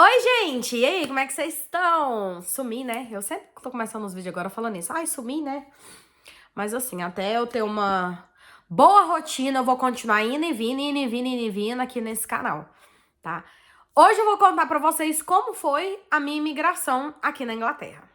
Oi, gente! E aí, como é que vocês estão? Sumi, né? Eu sempre tô começando os vídeos agora falando isso. Ai, sumi, né? Mas assim, até eu ter uma boa rotina, eu vou continuar indo e vindo, indo e vindo, indo e vindo aqui nesse canal, tá? Hoje eu vou contar pra vocês como foi a minha imigração aqui na Inglaterra.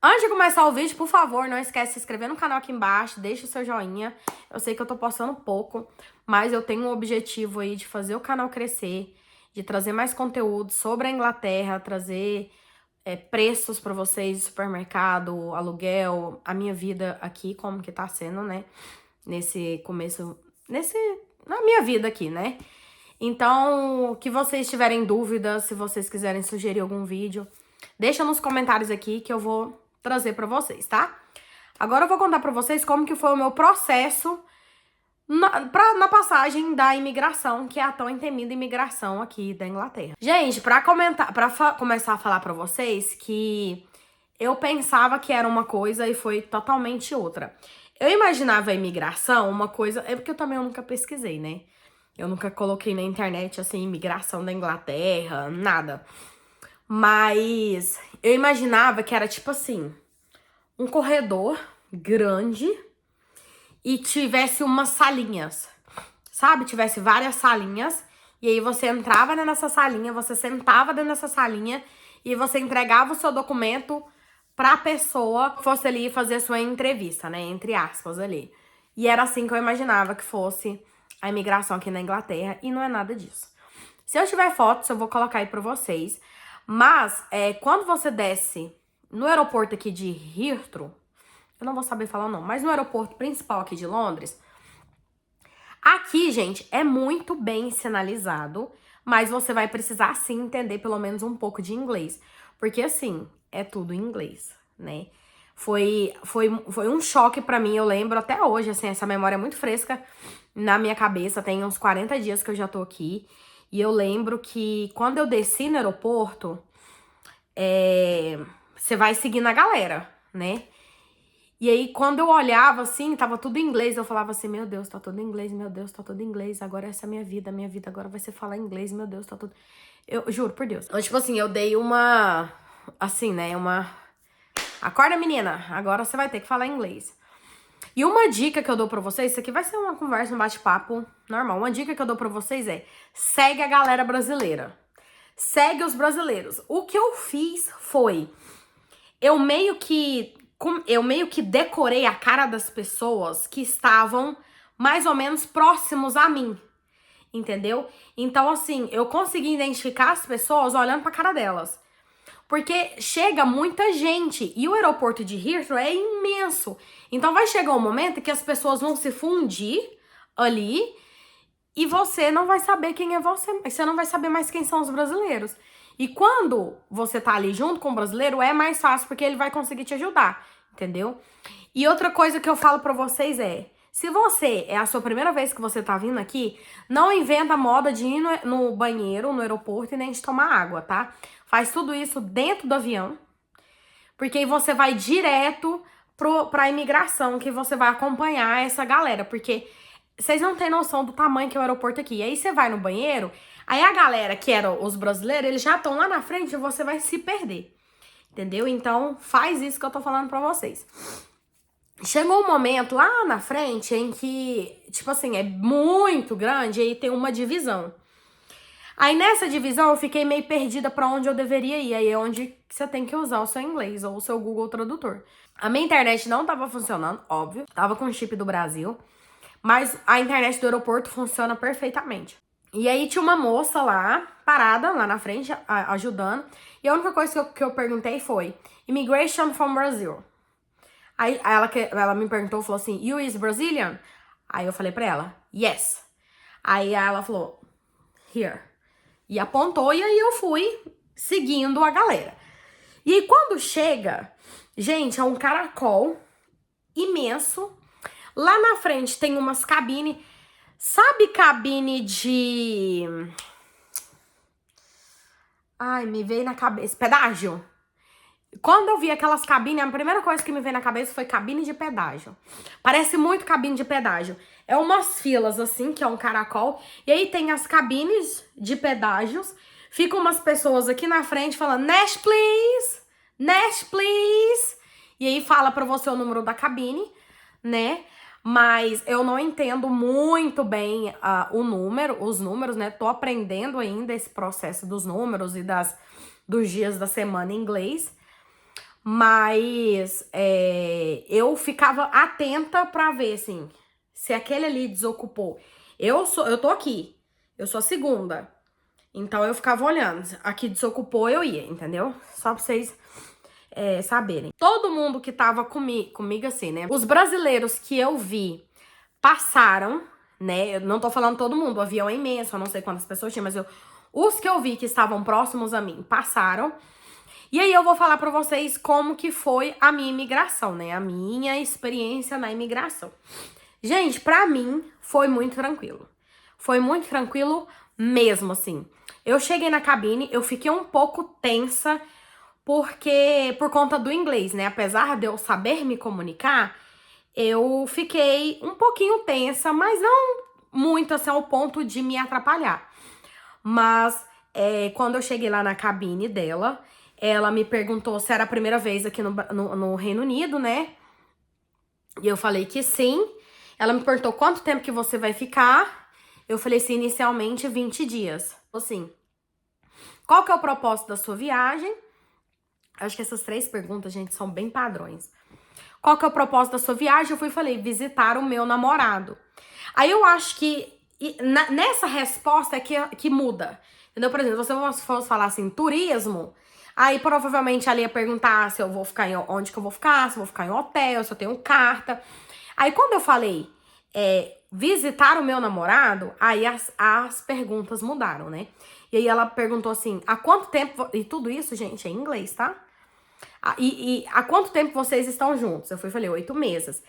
Antes de começar o vídeo, por favor, não esquece de se inscrever no canal aqui embaixo, deixa o seu joinha. Eu sei que eu tô postando pouco, mas eu tenho um objetivo aí de fazer o canal crescer, de trazer mais conteúdo sobre a Inglaterra, trazer preços pra vocês de supermercado, aluguel, a minha vida aqui, como que tá sendo, né? Nesse começo, na minha vida aqui, né? Então, que vocês tiverem dúvidas, se vocês quiserem sugerir algum vídeo, deixa nos comentários aqui que eu vou trazer pra vocês, tá? Agora eu vou contar pra vocês como que foi o meu processo na passagem da imigração, que é a tão temida imigração aqui da Inglaterra. Gente, pra começar a falar pra vocês que eu pensava que era uma coisa e foi totalmente outra. Eu imaginava a imigração uma coisa... É porque eu nunca pesquisei, né? Eu nunca coloquei na internet, assim, imigração da Inglaterra, nada. Mas eu imaginava que era tipo assim, um corredor grande e tivesse umas salinhas, sabe? Tivesse várias salinhas e aí você entrava dentro dessa salinha, você sentava dentro dessa salinha e você entregava o seu documento pra pessoa que fosse ali fazer a sua entrevista, né? Entre aspas ali. E era assim que eu imaginava que fosse a imigração aqui na Inglaterra e não é nada disso. Se eu tiver fotos, eu vou colocar aí pra vocês. Mas, quando você desce no aeroporto aqui de Heathrow, eu não vou saber falar não, mas no aeroporto principal aqui de Londres, aqui, gente, é muito bem sinalizado, mas você vai precisar, sim, entender pelo menos um pouco de inglês. Porque, assim, é tudo em inglês, né? Foi um choque pra mim, eu lembro até hoje, assim, essa memória é muito fresca na minha cabeça, tem uns 40 dias que eu já tô aqui. E eu lembro que quando eu desci no aeroporto, você vai seguindo a galera, né? E aí, quando eu olhava, assim, tava tudo em inglês, eu falava assim, meu Deus, tá tudo em inglês, meu Deus, tá tudo em inglês, agora essa é a minha vida agora vai ser falar inglês, meu Deus, tá tudo... Eu juro por Deus. Então, tipo assim, eu dei uma... Assim, né, uma... Acorda, menina, agora você vai ter que falar inglês. E uma dica que eu dou pra vocês, isso aqui vai ser uma conversa, um bate-papo normal. Uma dica que eu dou pra vocês é, segue a galera brasileira. Segue os brasileiros. O que eu fiz foi, eu meio que decorei a cara das pessoas que estavam mais ou menos próximos a mim, entendeu? Então, assim, eu consegui identificar as pessoas olhando pra cara delas. Porque chega muita gente e o aeroporto de Heathrow é imenso. Então vai chegar um momento que as pessoas vão se fundir ali e você não vai saber quem é você. Você não vai saber mais quem são os brasileiros. E quando você tá ali junto com o brasileiro, é mais fácil porque ele vai conseguir te ajudar, entendeu? E outra coisa que eu falo pra vocês é, se você é a sua primeira vez que você tá vindo aqui, não inventa a moda de ir no banheiro, no aeroporto e nem de tomar água, tá? Faz tudo isso dentro do avião, porque aí você vai direto pra imigração, que você vai acompanhar essa galera, porque vocês não têm noção do tamanho que é o aeroporto aqui. E aí você vai no banheiro, aí a galera que eram os brasileiros, eles já estão lá na frente e você vai se perder, entendeu? Então faz isso que eu tô falando pra vocês. Chegou um momento lá na frente em que, tipo assim, é muito grande e aí tem uma divisão. Aí nessa divisão eu fiquei meio perdida pra onde eu deveria ir. Aí é onde você tem que usar o seu inglês ou o seu Google Tradutor. A minha internet não tava funcionando, óbvio. Tava com o chip do Brasil. Mas a internet do aeroporto funciona perfeitamente. E aí tinha uma moça lá, parada, lá na frente, ajudando. E a única coisa que eu perguntei foi, Immigration from Brazil. Aí ela me perguntou, falou assim, you is Brazilian? Aí eu falei pra ela, yes. Aí ela falou, here. E apontou, e aí eu fui seguindo a galera. E aí quando chega, gente, é um caracol imenso. Lá na frente tem umas cabines. Sabe cabine de... Ai, me veio na cabeça. Pedágio. Quando eu vi aquelas cabines, a primeira coisa que me veio na cabeça foi cabine de pedágio. Parece muito cabine de pedágio. É umas filas assim, que é um caracol. E aí tem as cabines de pedágios. Ficam umas pessoas aqui na frente falando, Nash, please! Nash, please! E aí fala pra você o número da cabine, né? Mas eu não entendo muito bem os números, né? Tô aprendendo ainda esse processo dos números e dos dias da semana em inglês. Mas eu ficava atenta pra ver, assim, se aquele ali desocupou. Eu tô aqui, eu sou a segunda. Então eu ficava olhando. Aqui desocupou, eu ia, entendeu? Só pra vocês saberem. Todo mundo que tava comigo assim, né? Os brasileiros que eu vi passaram, né? Eu não tô falando todo mundo, o avião é imenso, eu não sei quantas pessoas tinha, mas os que eu vi que estavam próximos a mim passaram. E aí eu vou falar pra vocês como que foi a minha imigração, né? A minha experiência na imigração. Gente, pra mim foi muito tranquilo. Foi muito tranquilo mesmo, assim. Eu cheguei na cabine, eu fiquei um pouco tensa por conta do inglês, né? Apesar de eu saber me comunicar, eu fiquei um pouquinho tensa, mas não muito assim ao ponto de me atrapalhar. Mas quando eu cheguei lá na cabine dela, ela me perguntou se era a primeira vez aqui no Reino Unido, né? E eu falei que sim. Ela me perguntou quanto tempo que você vai ficar. Eu falei assim, inicialmente 20 dias. Assim, qual que é o propósito da sua viagem? Acho que essas 3 perguntas, gente, são bem padrões. Qual que é o propósito da sua viagem? Eu falei, visitar o meu namorado. Aí eu acho que nessa resposta é que muda. Entendeu? Por exemplo, se você fosse falar assim, turismo, aí provavelmente ela ia perguntar se eu vou ficar onde que eu vou ficar, se eu vou ficar em hotel, se eu tenho carta. Aí quando eu falei visitar o meu namorado, aí as perguntas mudaram, né? E aí ela perguntou assim, há quanto tempo... E tudo isso, gente, é em inglês, tá? E há quanto tempo vocês estão juntos? Eu falei 8 meses.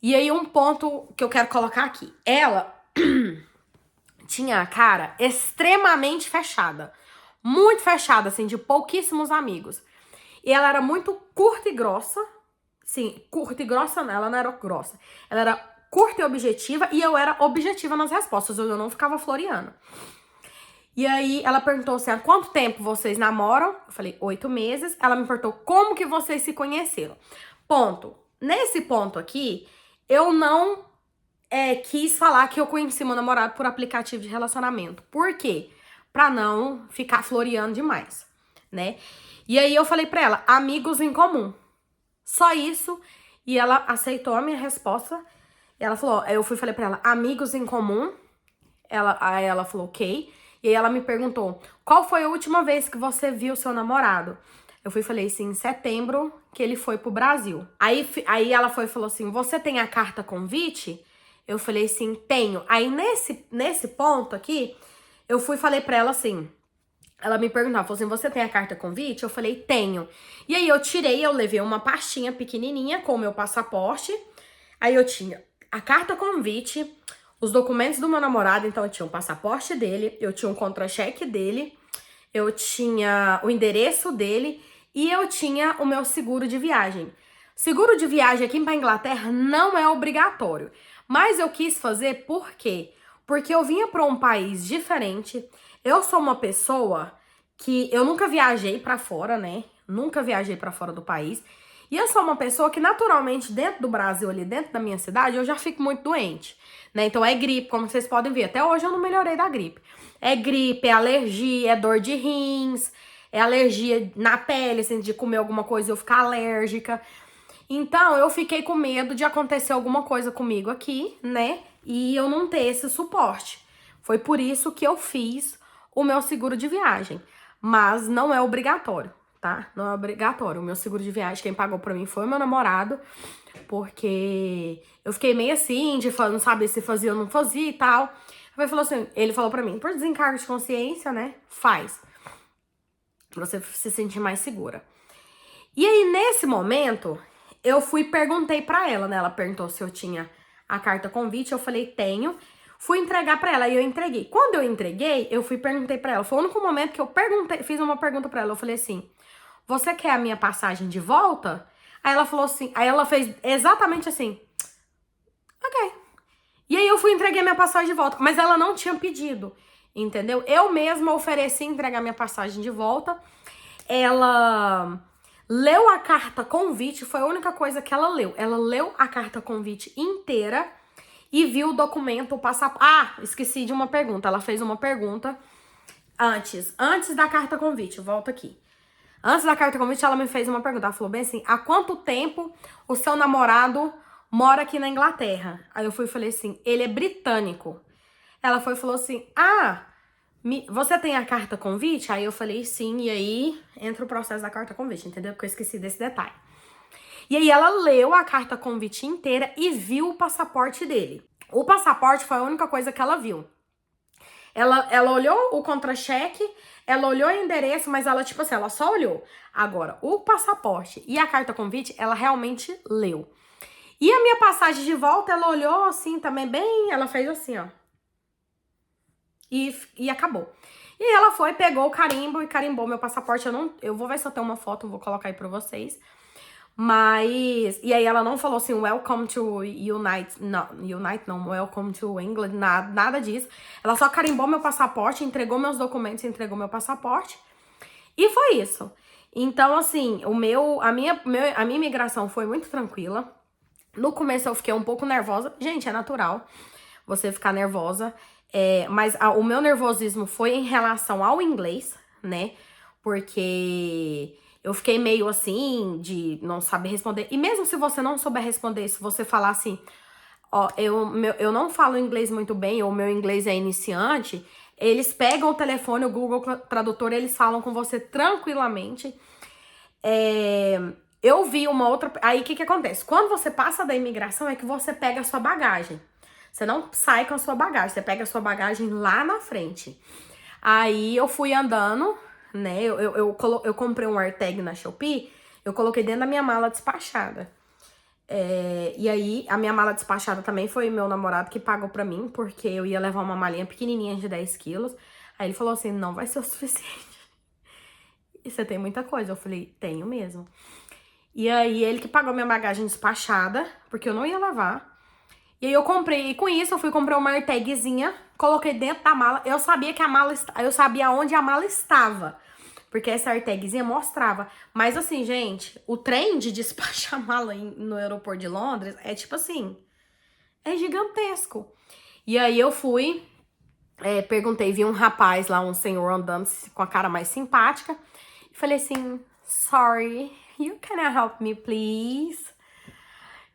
E aí um ponto que eu quero colocar aqui. Ela tinha a cara extremamente fechada. Muito fechada, assim, de pouquíssimos amigos. E ela era muito curta e grossa. Sim, curta e grossa não, ela não era grossa. Ela era curta e objetiva, e eu era objetiva nas respostas, eu não ficava floreando. E aí ela perguntou assim, há quanto tempo vocês namoram? Eu falei, 8 meses. Ela me perguntou como que vocês se conheceram. Ponto. Nesse ponto aqui, eu não quis falar que eu conheci meu namorado por aplicativo de relacionamento. Por quê? Pra não ficar floreando demais, né? E aí eu falei pra ela, amigos em comum. Só isso. E ela aceitou a minha resposta. Ela falou, falei pra ela, amigos em comum. Aí ela falou, ok. E aí ela me perguntou, qual foi a última vez que você viu seu namorado? Eu falei assim, em setembro, que ele foi pro Brasil. Aí ela falou assim, você tem a carta convite? Eu falei assim, tenho. Aí nesse ponto aqui, falei pra ela assim, ela me perguntou, falou assim, você tem a carta convite? Eu falei, tenho. E aí eu levei uma pastinha pequenininha com o meu passaporte. Aí eu tinha a carta convite, os documentos do meu namorado, então eu tinha o passaporte dele, eu tinha um contra-cheque dele, eu tinha o endereço dele e eu tinha o meu seguro de viagem. Seguro de viagem aqui pra Inglaterra não é obrigatório, mas eu quis fazer por quê? Porque eu vinha para um país diferente, eu sou uma pessoa que eu nunca viajei pra fora, né? Nunca viajei pra fora do país. E eu sou uma pessoa que naturalmente dentro do Brasil, ali dentro da minha cidade, eu já fico muito doente, né? Então é gripe, como vocês podem ver. Até hoje eu não melhorei da gripe. É gripe, é alergia, é dor de rins, é alergia na pele, assim, de comer alguma coisa e eu ficar alérgica. Então eu fiquei com medo de acontecer alguma coisa comigo aqui, né? E eu não ter esse suporte. Foi por isso que eu fiz o meu seguro de viagem. Mas não é obrigatório, tá? Não é obrigatório. O meu seguro de viagem, quem pagou pra mim foi o meu namorado, porque eu fiquei meio assim, de não saber se fazia ou não fazia e tal. Ele falou pra mim, por desencargo de consciência, né? Faz. Pra você se sentir mais segura. E aí, nesse momento, eu perguntei pra ela, né? Ela perguntou se eu tinha a carta convite, eu falei, tenho. Fui entregar pra ela e eu entreguei. Quando eu entreguei, perguntei pra ela. Foi o único momento que eu fiz uma pergunta pra ela. Eu falei assim, você quer a minha passagem de volta? Aí ela falou assim, aí ela fez exatamente assim, ok. E aí eu fui entreguei minha passagem de volta, mas ela não tinha pedido, entendeu? Eu mesma ofereci entregar minha passagem de volta. Ela leu a carta convite, foi a única coisa que ela leu. Ela leu a carta convite inteira e viu o documento, o passaporte. Ah, esqueci de uma pergunta. Ela fez uma pergunta antes da carta convite. Volta aqui. Antes da carta convite, ela me fez uma pergunta. Ela falou bem assim: há quanto tempo o seu namorado mora aqui na Inglaterra? Aí eu fui e falei assim: ele é britânico. Ela foi e falou assim: ah, você tem a carta convite? Aí eu falei sim, e aí entra o processo da carta convite, entendeu? Porque eu esqueci desse detalhe. E aí ela leu a carta convite inteira e viu o passaporte dele. O passaporte foi a única coisa que ela viu. Ela olhou o contra-cheque, ela olhou o endereço, mas ela, tipo assim, ela só olhou. Agora, o passaporte e a carta convite, ela realmente leu. E a minha passagem de volta, ela olhou assim também bem, ela fez assim, ó. E acabou. E aí ela foi, pegou o carimbo e carimbou meu passaporte. Eu vou ver se eu tenho uma foto, vou colocar aí pra vocês. Mas, e aí ela não falou assim, welcome to Unite, não, welcome to England, nada disso. Ela só carimbou meu passaporte, entregou meus documentos, entregou meu passaporte. E foi isso. Então, assim, a minha imigração foi muito tranquila. No começo eu fiquei um pouco nervosa. Gente, é natural você ficar nervosa. Mas o meu nervosismo foi em relação ao inglês, né? Porque eu fiquei meio assim, de não saber responder. E mesmo se você não souber responder, se você falar assim, ó, eu não falo inglês muito bem, ou meu inglês é iniciante, eles pegam o telefone, o Google Tradutor, eles falam com você tranquilamente. Eu vi uma outra... Aí, o que acontece? Quando você passa da imigração, é que você pega a sua bagagem. Você não sai com a sua bagagem, você pega a sua bagagem lá na frente. Aí, eu fui andando, né? Eu comprei um AirTag na Shopee, eu coloquei dentro da minha mala despachada. E aí, a minha mala despachada também foi meu namorado que pagou pra mim, porque eu ia levar uma malinha pequenininha de 10 quilos. Aí ele falou assim, não vai ser o suficiente. E você tem muita coisa? Eu falei, tenho mesmo. E aí, ele que pagou minha bagagem despachada, porque eu não ia levar. E aí, eu comprei, e com isso, eu fui comprar uma AirTagzinha, coloquei dentro da mala. Eu sabia que eu sabia onde a mala estava, porque essa AirTagzinha mostrava. Mas assim, gente, o trem de despachar mala no aeroporto de Londres é tipo assim, é gigantesco. E aí, eu fui, perguntei, vi um rapaz lá, um senhor andando com a cara mais simpática, e falei assim, sorry, you can help me, please?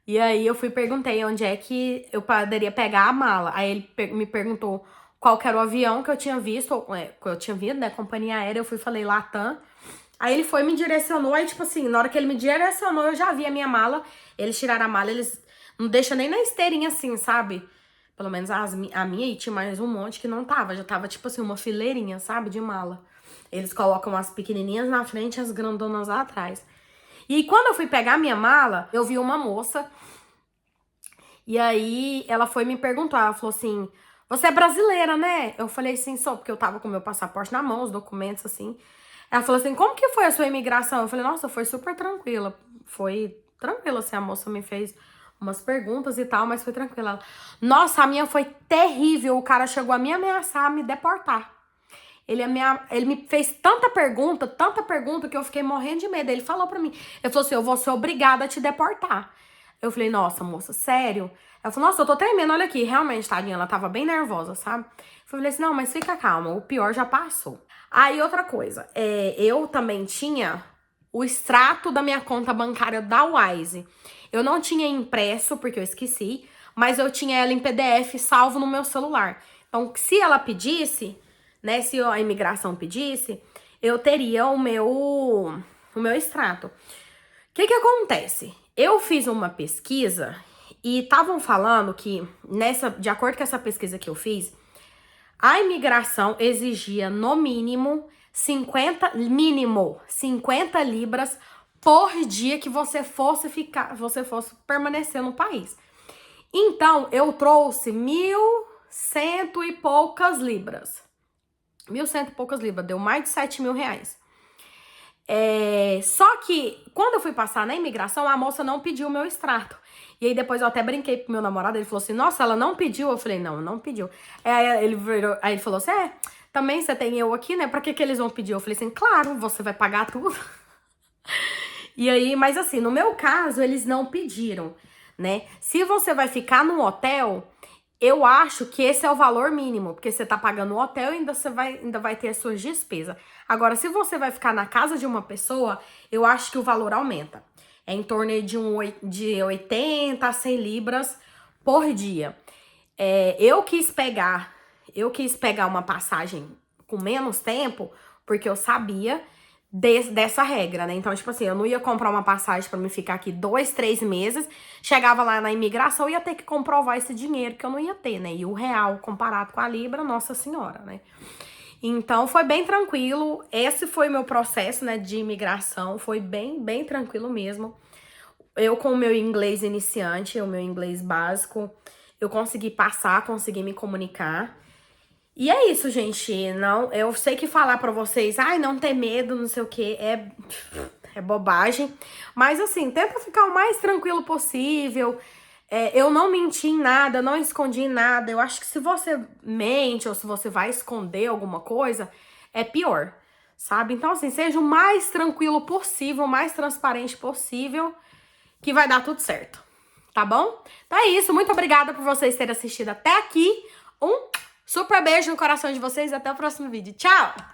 E aí eu fui e perguntei onde é que eu poderia pegar a mala. Aí ele me perguntou qual que era o avião que eu tinha visto, que eu tinha visto, né, companhia aérea, eu fui e falei Latam. Aí ele foi e me direcionou, aí tipo assim, na hora que ele me direcionou, eu já vi a minha mala. Eles tiraram a mala, eles não deixam nem na esteirinha assim, sabe? Pelo menos a minha e tinha mais um monte que não tava, já tava tipo assim, uma fileirinha, sabe, de mala. Eles colocam as pequenininhas na frente e as grandonas lá atrás. E quando eu fui pegar minha mala, eu vi uma moça. E aí ela foi me perguntar, ela falou assim, você é brasileira, né? Eu falei assim, sou, porque eu tava com meu passaporte na mão, os documentos assim. Ela falou assim, como que foi a sua imigração? Eu falei, nossa, foi super tranquila. Foi tranquila, assim, a moça me fez umas perguntas e tal, mas foi tranquila. Ela, nossa, a minha foi terrível, o cara chegou a me ameaçar, a me deportar. Ele me fez tanta pergunta, que eu fiquei morrendo de medo. Ele falou pra mim, ele falou assim, eu vou ser obrigada a te deportar. Eu falei, nossa, moça, sério? Ela falou, nossa, eu tô tremendo, olha aqui. Realmente, tadinha, ela tava bem nervosa, sabe? Eu falei assim, não, mas fica calma, o pior já passou. Aí, outra coisa, eu também tinha o extrato da minha conta bancária da Wise. Eu não tinha impresso, porque eu esqueci, mas eu tinha ela em PDF salvo no meu celular. Então, se ela pedisse, né, se a imigração pedisse, eu teria o meu extrato. O que acontece? Eu fiz uma pesquisa e estavam falando que, de acordo com essa pesquisa que eu fiz, a imigração exigia no mínimo 50 libras por dia que você fosse permanecer no país. Então, eu trouxe 1.100 e poucas libras. 1.100 e poucas libras, deu mais de 7 mil reais. Só que, quando eu fui passar na imigração, a moça não pediu o meu extrato. E aí, depois eu até brinquei pro meu namorado, ele falou assim, nossa, ela não pediu? Eu falei, não pediu. Aí ele falou assim, também você tem eu aqui, né? Pra que eles vão pedir? Eu falei assim, claro, você vai pagar tudo. E aí, mas assim, no meu caso, eles não pediram, né? Se você vai ficar no hotel, eu acho que esse é o valor mínimo, porque você tá pagando o hotel e ainda vai ter as suas despesas. Agora, se você vai ficar na casa de uma pessoa, eu acho que o valor aumenta. É em torno de 80 a 100 libras por dia. Eu quis pegar uma passagem com menos tempo, porque eu sabia dessa regra, né? Então, tipo assim, eu não ia comprar uma passagem pra me ficar aqui 2, 3 meses. Chegava lá na imigração, eu ia ter que comprovar esse dinheiro que eu não ia ter, né? E o real comparado com a libra, nossa senhora, né? Então, foi bem tranquilo. Esse foi o meu processo, né, de imigração. Foi bem tranquilo mesmo. Eu, com o meu inglês iniciante, o meu inglês básico, eu consegui passar, consegui me comunicar. E é isso, gente. Não, eu sei que falar pra vocês, ai, não ter medo, não sei o que, é bobagem. Mas assim, tenta ficar o mais tranquilo possível. Eu não menti em nada, não escondi em nada. Eu acho que se você mente ou se você vai esconder alguma coisa, é pior, sabe? Então, assim, seja o mais tranquilo possível, o mais transparente possível, que vai dar tudo certo, tá bom? Então é isso, muito obrigada por vocês terem assistido até aqui. Um super beijo no coração de vocês e até o próximo vídeo. Tchau!